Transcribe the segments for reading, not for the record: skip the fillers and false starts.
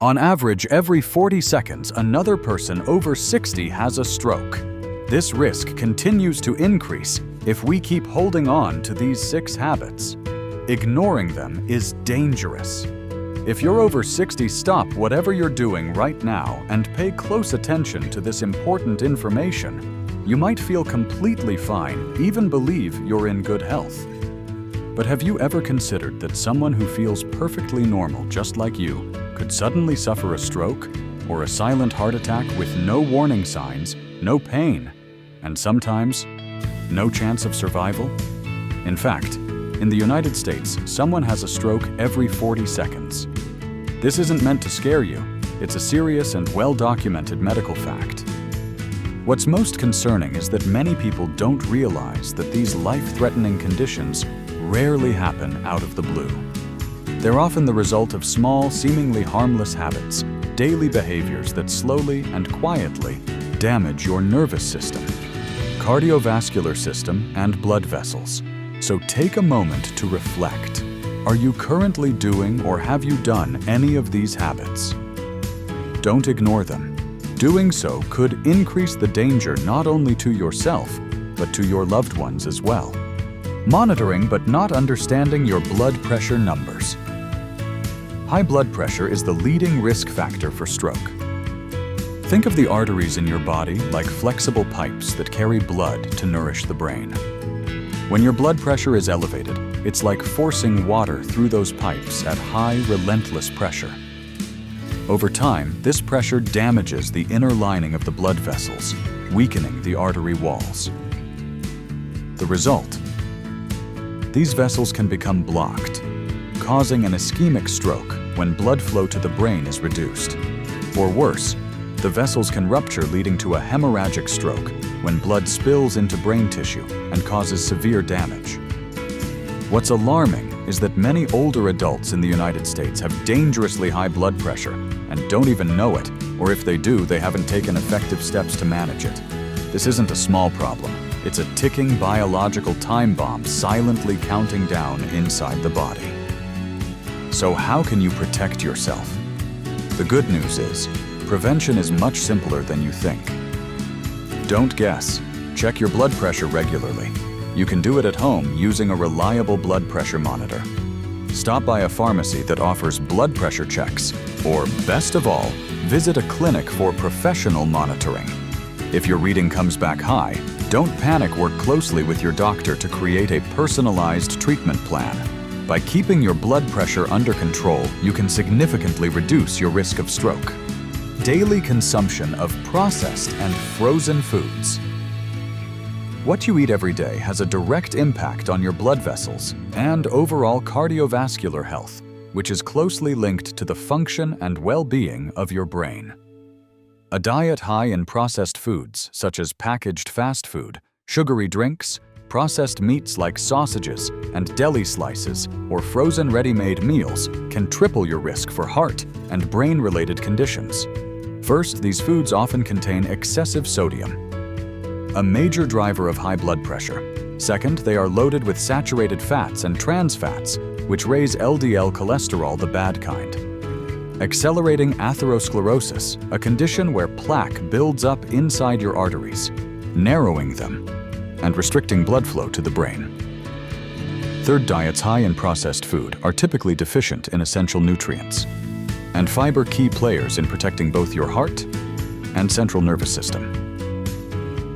On average, every 40 seconds, another person over 60 has a stroke. This risk continues to increase if we keep holding on to these 6 habits. Ignoring them is dangerous. If you're over 60, stop whatever you're doing right now and pay close attention to this important information. You might feel completely fine, even believe you're in good health. But have you ever considered that someone who feels perfectly normal, just like you, could suddenly suffer a stroke or a silent heart attack with no warning signs, no pain, and sometimes no chance of survival? In fact, in the United States, someone has a stroke every 40 seconds. This isn't meant to scare you. It's a serious and well-documented medical fact. What's most concerning is that many people don't realize that these life-threatening conditions rarely happen out of the blue. They're often the result of small, seemingly harmless habits, daily behaviors that slowly and quietly damage your nervous system, cardiovascular system, and blood vessels. So take a moment to reflect. Are you currently doing or have you done any of these habits? Don't ignore them. Doing so could increase the danger not only to yourself, but to your loved ones as well. Monitoring but not understanding your blood pressure numbers. High blood pressure is the leading risk factor for stroke. Think of the arteries in your body like flexible pipes that carry blood to nourish the brain. When your blood pressure is elevated, it's like forcing water through those pipes at high, relentless pressure. Over time, this pressure damages the inner lining of the blood vessels, weakening the artery walls. The result? These vessels can become blocked, causing an ischemic stroke when blood flow to the brain is reduced. Or worse, the vessels can rupture, leading to a hemorrhagic stroke when blood spills into brain tissue and causes severe damage. What's alarming is that many older adults in the United States have dangerously high blood pressure and don't even know it, or if they do, they haven't taken effective steps to manage it. This isn't a small problem. It's a ticking biological time bomb silently counting down inside the body. So how can you protect yourself? The good news is, prevention is much simpler than you think. Don't guess. Check your blood pressure regularly. You can do it at home using a reliable blood pressure monitor. Stop by a pharmacy that offers blood pressure checks, or best of all, visit a clinic for professional monitoring. If your reading comes back high, don't panic. Work closely with your doctor to create a personalized treatment plan. By keeping your blood pressure under control, you can significantly reduce your risk of stroke. Daily consumption of processed and frozen foods. What you eat every day has a direct impact on your blood vessels and overall cardiovascular health, which is closely linked to the function and well-being of your brain. A diet high in processed foods, such as packaged fast food, sugary drinks, processed meats like sausages and deli slices, or frozen ready-made meals can triple your risk for heart and brain-related conditions. First, these foods often contain excessive sodium, a major driver of high blood pressure. Second, they are loaded with saturated fats and trans fats, which raise LDL cholesterol, the bad kind. Accelerating atherosclerosis, a condition where plaque builds up inside your arteries, narrowing them and restricting blood flow to the brain. Third, diets high in processed food are typically deficient in essential nutrients and fiber, key players in protecting both your heart and central nervous system.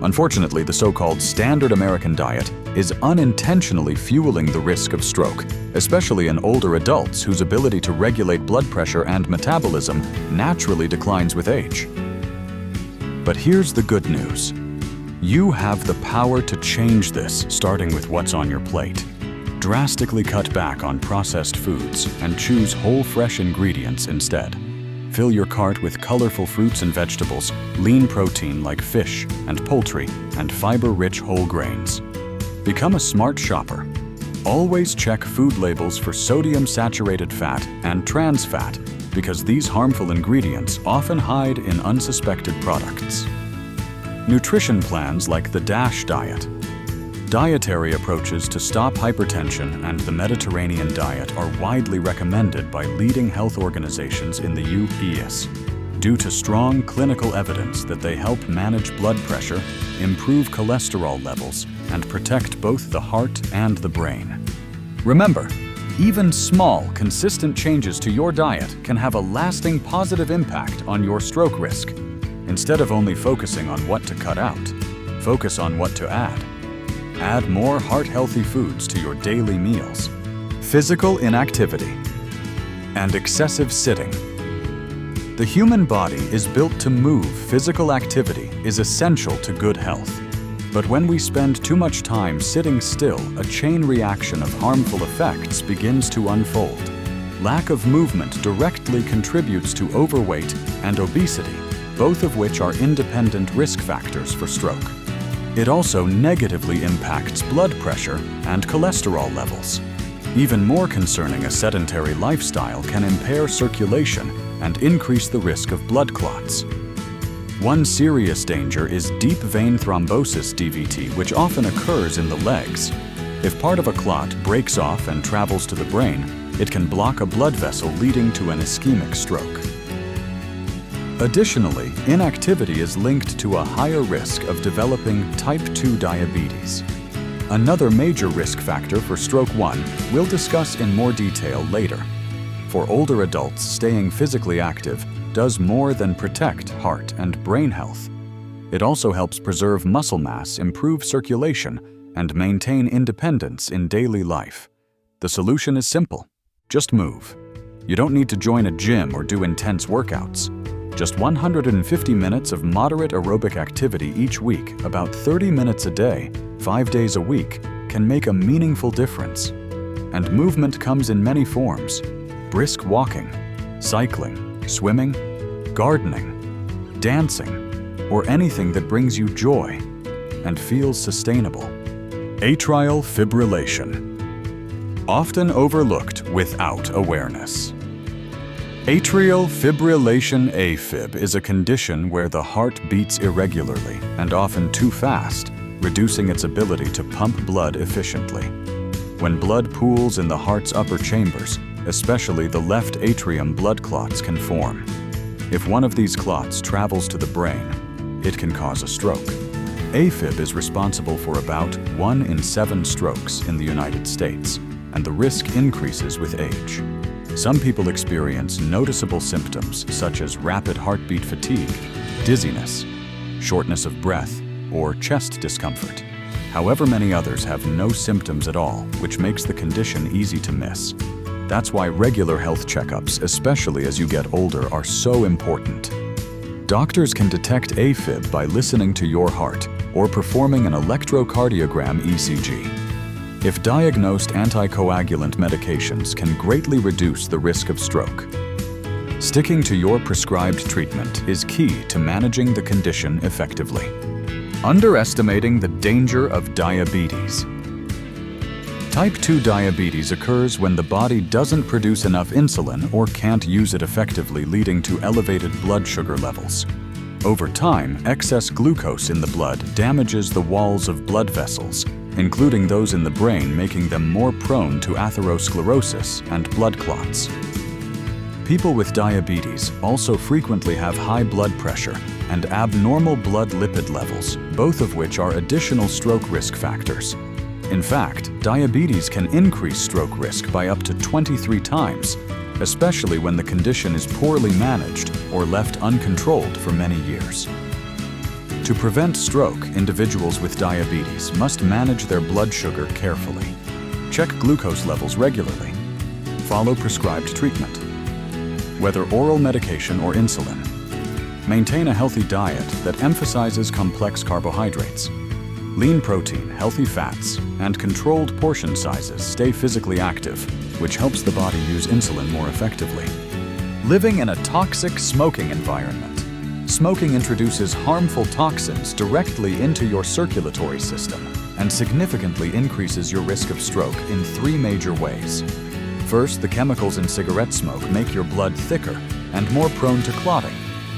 Unfortunately, the so-called standard American diet is unintentionally fueling the risk of stroke, especially in older adults whose ability to regulate blood pressure and metabolism naturally declines with age. But here's the good news. You have the power to change this, starting with what's on your plate. Drastically cut back on processed foods and choose whole, fresh ingredients instead. Fill your cart with colorful fruits and vegetables, lean protein like fish and poultry, and fiber-rich whole grains. Become a smart shopper. Always check food labels for sodium-saturated fat and trans fat, because these harmful ingredients often hide in unsuspected products. Nutrition plans like the DASH diet. Dietary approaches to stop hypertension and the Mediterranean diet are widely recommended by leading health organizations in the U.S. due to strong clinical evidence that they help manage blood pressure, improve cholesterol levels, and protect both the heart and the brain. Remember, even small, consistent changes to your diet can have a lasting positive impact on your stroke risk. Instead of only focusing on what to cut out, focus on what to add. Add more heart-healthy foods to your daily meals. Physical inactivity and excessive sitting. The human body is built to move. Physical activity is essential to good health. But when we spend too much time sitting still, a chain reaction of harmful effects begins to unfold. Lack of movement directly contributes to overweight and obesity, both of which are independent risk factors for stroke. It also negatively impacts blood pressure and cholesterol levels. Even more concerning, a sedentary lifestyle can impair circulation and increase the risk of blood clots. One serious danger is deep vein thrombosis (DVT), which often occurs in the legs. If part of a clot breaks off and travels to the brain, it can block a blood vessel, leading to an ischemic stroke. Additionally, inactivity is linked to a higher risk of developing type 2 diabetes. Another major risk factor for stroke 1 we'll discuss in more detail later. For older adults, staying physically active does more than protect heart and brain health. It also helps preserve muscle mass, improve circulation, and maintain independence in daily life. The solution is simple: just move. You don't need to join a gym or do intense workouts. Just 150 minutes of moderate aerobic activity each week, about 30 minutes a day, 5 days a week, can make a meaningful difference. And movement comes in many forms: brisk walking, cycling, swimming, gardening, dancing, or anything that brings you joy and feels sustainable. Atrial fibrillation, often overlooked without awareness. Atrial fibrillation (AFib) is a condition where the heart beats irregularly and often too fast, reducing its ability to pump blood efficiently. When blood pools in the heart's upper chambers, especially the left atrium, blood clots can form. If one of these clots travels to the brain, it can cause a stroke. AFib is responsible for about 1 in 7 strokes in the United States, and the risk increases with age. Some people experience noticeable symptoms such as rapid heartbeat fatigue, dizziness, shortness of breath, or chest discomfort. However, many others have no symptoms at all, which makes the condition easy to miss. That's why regular health checkups, especially as you get older, are so important. Doctors can detect AFib by listening to your heart or performing an electrocardiogram (ECG). If diagnosed, anticoagulant medications can greatly reduce the risk of stroke. Sticking to your prescribed treatment is key to managing the condition effectively. Underestimating the danger of diabetes. Type 2 diabetes occurs when the body doesn't produce enough insulin or can't use it effectively, leading to elevated blood sugar levels. Over time, excess glucose in the blood damages the walls of blood vessels, including those in the brain, making them more prone to atherosclerosis and blood clots. People with diabetes also frequently have high blood pressure and abnormal blood lipid levels, both of which are additional stroke risk factors. In fact, diabetes can increase stroke risk by up to 23 times, especially when the condition is poorly managed or left uncontrolled for many years. To prevent stroke, individuals with diabetes must manage their blood sugar carefully. Check glucose levels regularly. Follow prescribed treatment, whether oral medication or insulin. Maintain a healthy diet that emphasizes complex carbohydrates, lean protein, healthy fats, and controlled portion sizes. Stay physically active, which helps the body use insulin more effectively. Living in a toxic smoking environment. Smoking introduces harmful toxins directly into your circulatory system and significantly increases your risk of stroke in 3 major ways. First, the chemicals in cigarette smoke make your blood thicker and more prone to clotting,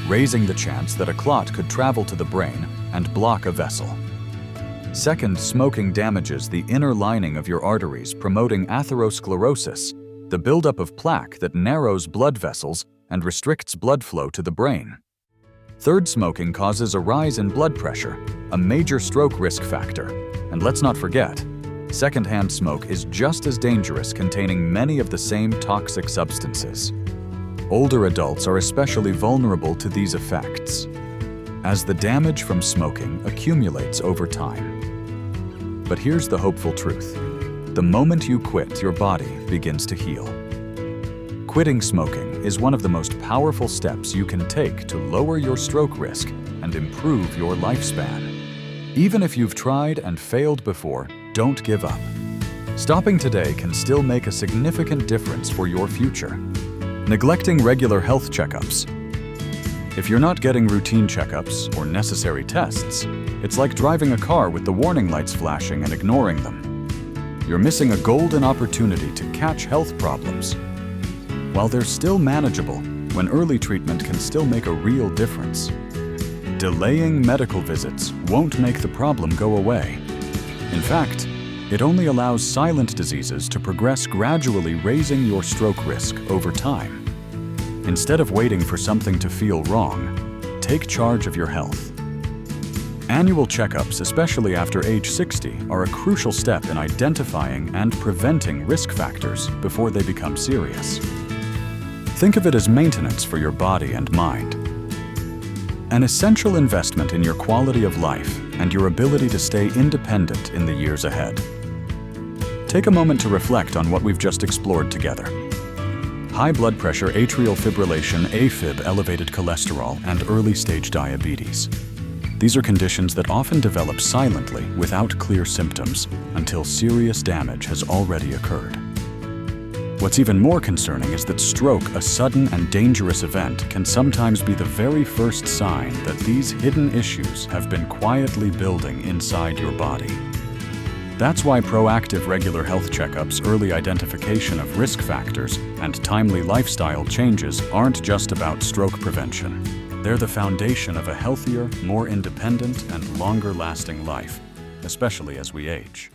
raising the chance that a clot could travel to the brain and block a vessel. Second, smoking damages the inner lining of your arteries, promoting atherosclerosis, the buildup of plaque that narrows blood vessels and restricts blood flow to the brain. Third, smoking causes a rise in blood pressure, a major stroke risk factor. And let's not forget, secondhand smoke is just as dangerous, containing many of the same toxic substances. Older adults are especially vulnerable to these effects, as the damage from smoking accumulates over time. But here's the hopeful truth. The moment you quit, your body begins to heal. Quitting smoking is one of the most powerful steps you can take to lower your stroke risk and improve your lifespan. Even if you've tried and failed before, don't give up. Stopping today can still make a significant difference for your future. Neglecting regular health checkups. If you're not getting routine checkups or necessary tests, it's like driving a car with the warning lights flashing and ignoring them. You're missing a golden opportunity to catch health problems. While they're still manageable, when early treatment can still make a real difference. Delaying medical visits won't make the problem go away. In fact, it only allows silent diseases to progress, gradually raising your stroke risk over time. Instead of waiting for something to feel wrong, take charge of your health. Annual checkups, especially after age 60, are a crucial step in identifying and preventing risk factors before they become serious. Think of it as maintenance for your body and mind. An essential investment in your quality of life and your ability to stay independent in the years ahead. Take a moment to reflect on what we've just explored together. High blood pressure, atrial fibrillation, AFib, elevated cholesterol, and early-stage diabetes. These are conditions that often develop silently without clear symptoms until serious damage has already occurred. What's even more concerning is that stroke, a sudden and dangerous event, can sometimes be the very first sign that these hidden issues have been quietly building inside your body. That's why proactive regular health checkups, early identification of risk factors, and timely lifestyle changes aren't just about stroke prevention. They're the foundation of a healthier, more independent, and longer-lasting life, especially as we age.